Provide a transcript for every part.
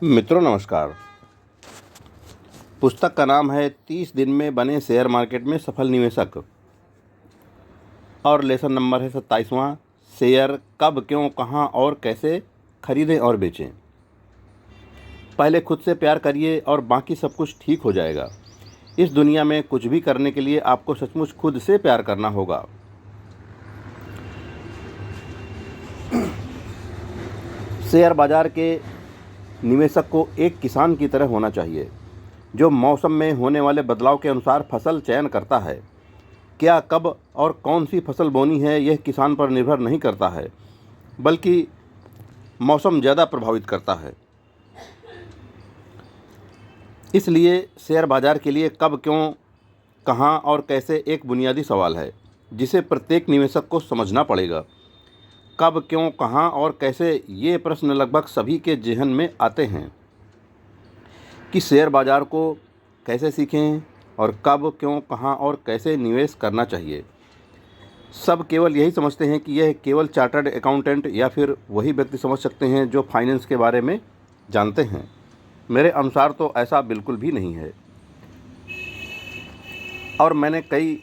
मित्रों नमस्कार। पुस्तक का नाम है 30 दिन में बने शेयर मार्केट में सफल निवेशक और लेसन नंबर है 27वां। शेयर कब, क्यों, कहां और कैसे खरीदें और बेचें। पहले खुद से प्यार करिए और बाकी सब कुछ ठीक हो जाएगा। इस दुनिया में कुछ भी करने के लिए आपको सचमुच खुद से प्यार करना होगा। शेयर बाजार के निवेशक को एक किसान की तरह होना चाहिए जो मौसम में होने वाले बदलाव के अनुसार फसल चयन करता है। क्या, कब और कौन सी फसल बोनी है यह किसान पर निर्भर नहीं करता है, बल्कि मौसम ज़्यादा प्रभावित करता है। इसलिए शेयर बाजार के लिए कब, क्यों, कहां और कैसे एक बुनियादी सवाल है जिसे प्रत्येक निवेशक को समझना पड़ेगा। कब, क्यों, कहां और कैसे ये प्रश्न लगभग सभी के जेहन में आते हैं कि शेयर बाजार को कैसे सीखें और कब, क्यों, कहां और कैसे निवेश करना चाहिए। सब केवल यही समझते हैं कि यह केवल चार्टर्ड अकाउंटेंट या फिर वही व्यक्ति समझ सकते हैं जो फाइनेंस के बारे में जानते हैं। मेरे अनुसार तो ऐसा बिल्कुल भी नहीं है। और मैंने कई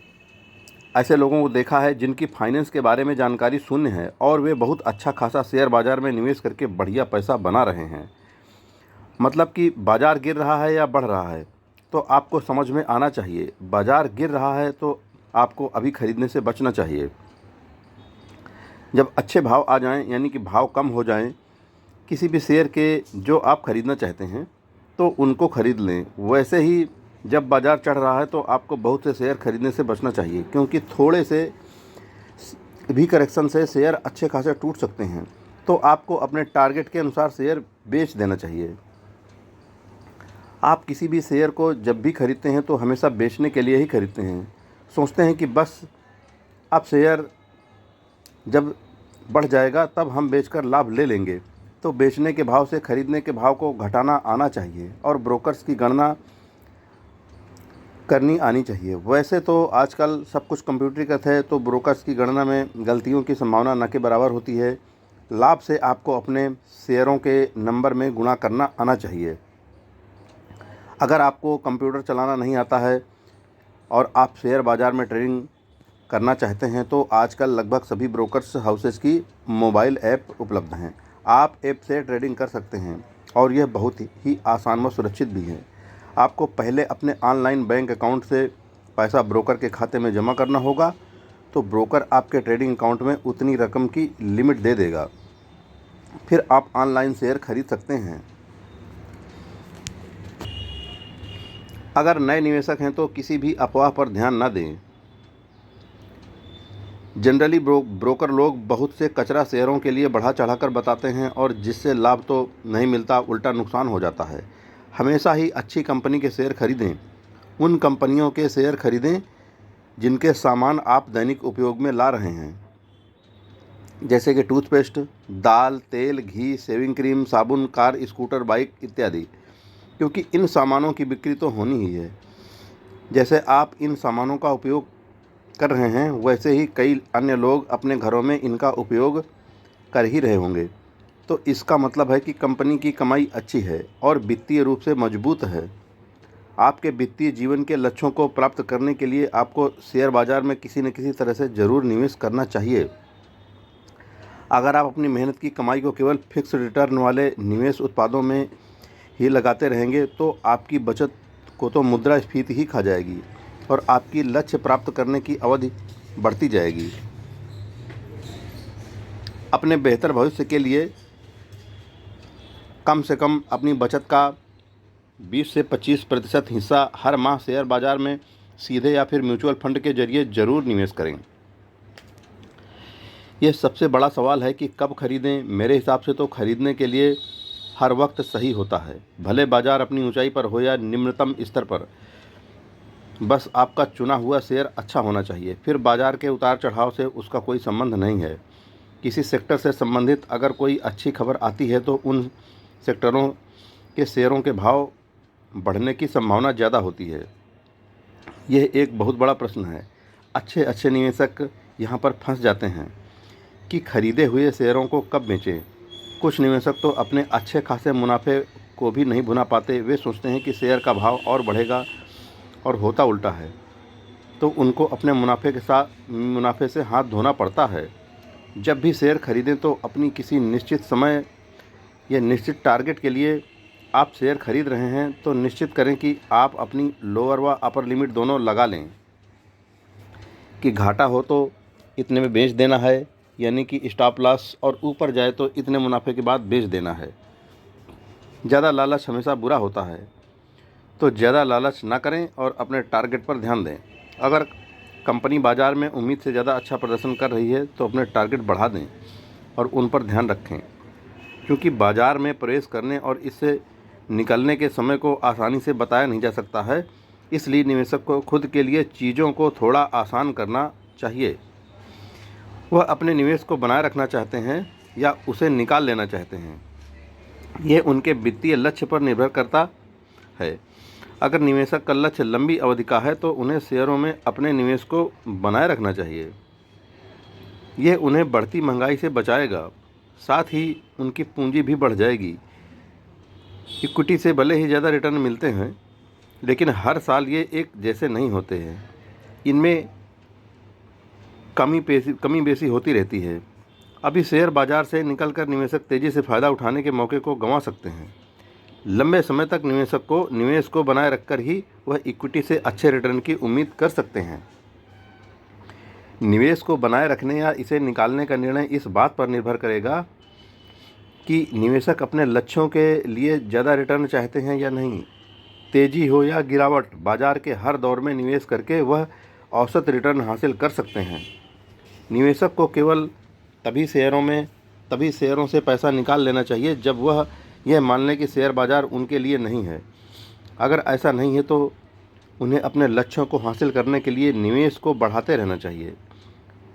ऐसे लोगों को देखा है जिनकी फाइनेंस के बारे में जानकारी शून्य है और वे बहुत अच्छा खासा शेयर बाजार में निवेश करके बढ़िया पैसा बना रहे हैं। मतलब कि बाज़ार गिर रहा है या बढ़ रहा है तो आपको समझ में आना चाहिए। बाज़ार गिर रहा है तो आपको अभी ख़रीदने से बचना चाहिए। जब अच्छे भाव आ जाएं, यानी कि भाव कम हो जाएं किसी भी शेयर के जो आप ख़रीदना चाहते हैं तो उनको ख़रीद लें। वैसे ही जब बाज़ार चढ़ रहा है तो आपको बहुत से शेयर ख़रीदने से बचना चाहिए, क्योंकि थोड़े से भी करेक्शन से शेयर अच्छे खासे टूट सकते हैं। तो आपको अपने टारगेट के अनुसार शेयर बेच देना चाहिए। आप किसी भी शेयर को जब भी खरीदते हैं तो हमेशा बेचने के लिए ही खरीदते हैं। सोचते हैं कि बस अब शेयर जब बढ़ जाएगा तब हम बेचकर लाभ ले लेंगे। तो बेचने के भाव से खरीदने के भाव को घटाना आना चाहिए और ब्रोकर्स की गणना करनी आनी चाहिए। वैसे तो आजकल सब कुछ कंप्यूटरीकृत है तो ब्रोकर्स की गणना में गलतियों की संभावना न के बराबर होती है। लाभ से आपको अपने शेयरों के नंबर में गुणा करना आना चाहिए। अगर आपको कंप्यूटर चलाना नहीं आता है और आप शेयर बाज़ार में ट्रेडिंग करना चाहते हैं तो आजकल लगभग सभी ब्रोकर्स हाउसेस की मोबाइल ऐप उपलब्ध हैं। आप ऐप से ट्रेडिंग कर सकते हैं और यह बहुत ही आसान व सुरक्षित भी है। आपको पहले अपने ऑनलाइन बैंक अकाउंट से पैसा ब्रोकर के खाते में जमा करना होगा, तो ब्रोकर आपके ट्रेडिंग अकाउंट में उतनी रकम की लिमिट दे देगा। फिर आप ऑनलाइन शेयर खरीद सकते हैं। अगर नए निवेशक हैं तो किसी भी अफवाह पर ध्यान न दें। जनरली ब्रोकर लोग बहुत से कचरा शेयरों के लिए बढ़ा चढ़ाकर बताते हैं और जिससे लाभ तो नहीं मिलता, उल्टा नुकसान हो जाता है। हमेशा ही अच्छी कंपनी के शेयर खरीदें। उन कंपनियों के शेयर खरीदें जिनके सामान आप दैनिक उपयोग में ला रहे हैं, जैसे कि टूथपेस्ट, दाल, तेल, घी, शेविंग क्रीम, साबुन, कार, स्कूटर, बाइक इत्यादि, क्योंकि इन सामानों की बिक्री तो होनी ही है। जैसे आप इन सामानों का उपयोग कर रहे हैं वैसे ही कई अन्य लोग अपने घरों में इनका उपयोग कर ही रहे होंगे। तो इसका मतलब है कि कंपनी की कमाई अच्छी है और वित्तीय रूप से मजबूत है। आपके वित्तीय जीवन के लक्ष्यों को प्राप्त करने के लिए आपको शेयर बाजार में किसी न किसी तरह से ज़रूर निवेश करना चाहिए। अगर आप अपनी मेहनत की कमाई को केवल फिक्स रिटर्न वाले निवेश उत्पादों में ही लगाते रहेंगे तो आपकी बचत को तो मुद्रास्फीति ही खा जाएगी और आपकी लक्ष्य प्राप्त करने की अवधि बढ़ती जाएगी। अपने बेहतर भविष्य के लिए कम से कम अपनी बचत का 20 से 25% हिस्सा हर माह शेयर बाजार में सीधे या फिर म्यूचुअल फंड के जरिए ज़रूर निवेश करें। यह सबसे बड़ा सवाल है कि कब खरीदें। मेरे हिसाब से तो खरीदने के लिए हर वक्त सही होता है, भले बाजार अपनी ऊंचाई पर हो या निम्नतम स्तर पर। बस आपका चुना हुआ शेयर अच्छा होना चाहिए। फिर बाजार के उतार चढ़ाव से उसका कोई संबंध नहीं है। किसी सेक्टर से संबंधित अगर कोई अच्छी खबर आती है तो उन सेक्टरों के शेयरों के भाव बढ़ने की संभावना ज़्यादा होती है। यह एक बहुत बड़ा प्रश्न है। अच्छे निवेशक यहाँ पर फंस जाते हैं कि खरीदे हुए शेयरों को कब बेचें। कुछ निवेशक तो अपने अच्छे खासे मुनाफे को भी नहीं भुना पाते। वे सोचते हैं कि शेयर का भाव और बढ़ेगा और होता उल्टा है, तो उनको अपने मुनाफे से हाथ धोना पड़ता है। जब भी शेयर खरीदें तो अपनी किसी निश्चित समय या निश्चित टारगेट के लिए आप शेयर खरीद रहे हैं तो निश्चित करें कि आप अपनी लोअर व अपर लिमिट दोनों लगा लें कि घाटा हो तो इतने में बेच देना है, यानी कि स्टॉप लॉस, और ऊपर जाए तो इतने मुनाफे के बाद बेच देना है। ज़्यादा लालच हमेशा बुरा होता है, तो ज़्यादा लालच ना करें और अपने टारगेट पर ध्यान दें। अगर कंपनी बाज़ार में उम्मीद से ज़्यादा अच्छा प्रदर्शन कर रही है तो अपने टारगेट बढ़ा दें और उन पर ध्यान रखें, क्योंकि बाज़ार में प्रवेश करने और इससे निकलने के समय को आसानी से बताया नहीं जा सकता है। इसलिए निवेशक को खुद के लिए चीज़ों को थोड़ा आसान करना चाहिए। वह अपने निवेश को बनाए रखना चाहते हैं या उसे निकाल लेना चाहते हैं, ये उनके वित्तीय लक्ष्य पर निर्भर करता है। अगर निवेशक का लक्ष्य लंबी अवधि का है तो उन्हें शेयरों में अपने निवेश को बनाए रखना चाहिए। यह उन्हें बढ़ती महंगाई से बचाएगा, साथ ही उनकी पूंजी भी बढ़ जाएगी। इक्विटी से भले ही ज़्यादा रिटर्न मिलते हैं, लेकिन हर साल ये एक जैसे नहीं होते हैं। इनमें कमी बेसी होती रहती है। अभी शेयर बाज़ार से निकलकर निवेशक तेज़ी से फ़ायदा उठाने के मौके को गंवा सकते हैं। लंबे समय तक निवेशक को निवेश को बनाए रखकर ही वह इक्विटी से अच्छे रिटर्न की उम्मीद कर सकते हैं। निवेश को बनाए रखने या इसे निकालने का निर्णय इस बात पर निर्भर करेगा कि निवेशक अपने लक्ष्यों के लिए ज़्यादा रिटर्न चाहते हैं या नहीं। तेज़ी हो या गिरावट, बाज़ार के हर दौर में निवेश करके वह औसत रिटर्न हासिल कर सकते हैं। निवेशक को केवल तभी शेयरों से पैसा निकाल लेना चाहिए जब वह यह मान लें कि शेयर बाज़ार उनके लिए नहीं है। अगर ऐसा नहीं है तो उन्हें अपने लक्ष्यों को हासिल करने के लिए निवेश को बढ़ाते रहना चाहिए।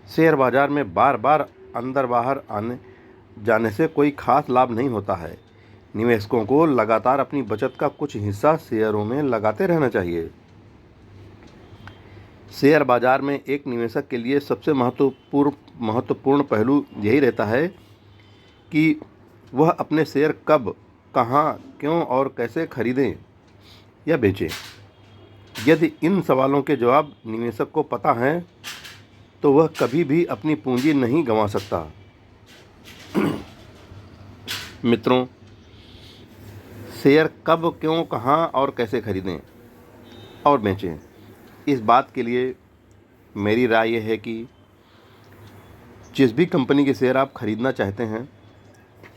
शेयर बाज़ार में बार बार अंदर बाहर आने जाने से कोई खास लाभ नहीं होता है। निवेशकों को लगातार अपनी बचत का कुछ हिस्सा शेयरों में लगाते रहना चाहिए। शेयर बाज़ार में एक निवेशक के लिए सबसे महत्वपूर्ण पहलू यही रहता है कि वह अपने शेयर कब, कहाँ, क्यों और कैसे खरीदें या बेचें। यदि इन सवालों के जवाब निवेशक को पता हैं तो वह कभी भी अपनी पूंजी नहीं गंवा सकता। मित्रों, शेयर कब, क्यों, कहाँ और कैसे खरीदें और बेचें, इस बात के लिए मेरी राय यह है कि जिस भी कंपनी के शेयर आप खरीदना चाहते हैं,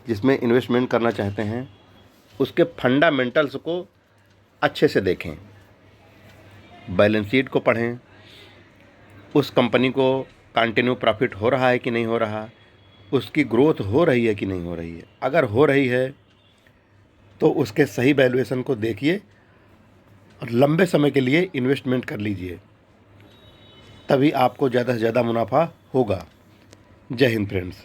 जिसमें इन्वेस्टमेंट करना चाहते हैं, उसके फंडामेंटल्स को अच्छे से देखें। बैलेंस शीट को पढ़ें, उस कंपनी को कंटिन्यू प्रॉफिट हो रहा है कि नहीं हो रहा, उसकी ग्रोथ हो रही है कि नहीं हो रही है। अगर हो रही है तो उसके सही वैल्यूएशन को देखिए और लंबे समय के लिए इन्वेस्टमेंट कर लीजिए, तभी आपको ज़्यादा से ज़्यादा मुनाफा होगा। जय हिंद फ्रेंड्स।